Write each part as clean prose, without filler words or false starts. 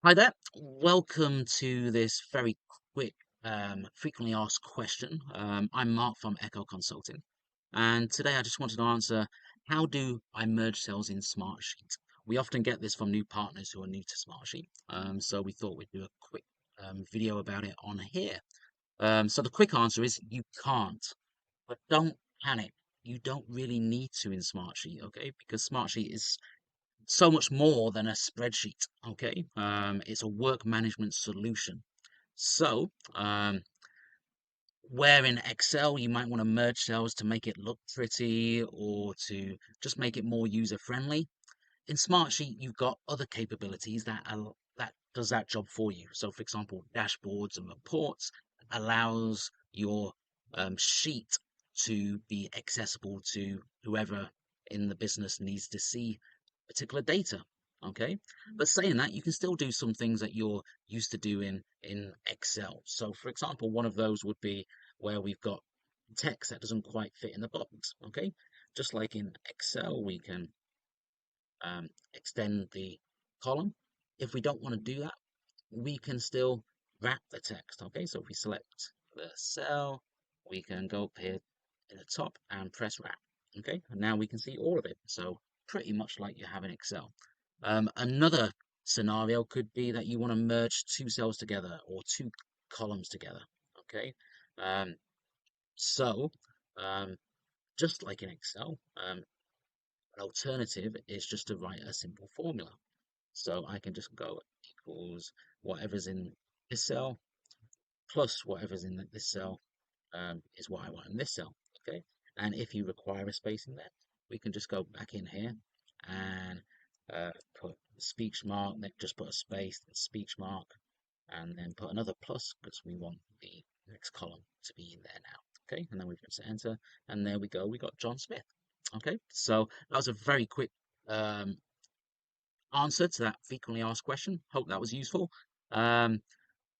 Hi there. Welcome to this very quick, frequently asked question. I'm Mark from Echo Consulting, and today I just wanted to answer, how do I merge cells in Smartsheet? We often get this from new partners who are new to Smartsheet, so we thought we'd do a quick video about it on here. So the quick answer is you can't, but don't panic. You don't really need to in Smartsheet, okay? Because Smartsheet is so much more than a spreadsheet. Okay, it's a work management solution. So, where in Excel you might want to merge cells to make it look pretty or to just make it more user friendly, in Smartsheet you've got other capabilities that does that job for you. So, for example, dashboards and reports allows your sheet to be accessible to whoever in the business needs to see particular data. Okay, but saying that, you can still do some things that you're used to doing in Excel. So, for example, one of those would be where we've got text that doesn't quite fit in the box. Okay, just like in Excel, we can extend the column. If we don't want to do that, we can still wrap the text. Okay, so if we select the cell, we can go up here in the top and press wrap. Okay, and now we can see all of it. So pretty much like you have in Excel. Another scenario could be that you want to merge two cells together or two columns together. Okay, um, so um, just like in Excel, an alternative is just to write a simple formula. So I can just go equals whatever's in this cell plus whatever's in this cell is what I want in this cell. Okay. And if you require a space in there, we can just go back in here and put speech mark, then just put a space, then speech mark, and then put another plus because we want the next column to be in there now. Okay. And then we press enter, and there we go. We got John Smith. Okay. So that was a very quick um, answer to that frequently asked question. Hope that was useful. Um,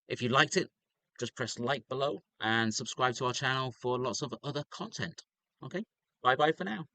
if you liked it, just press like below and subscribe to our channel for lots of other content. Okay, bye bye for now.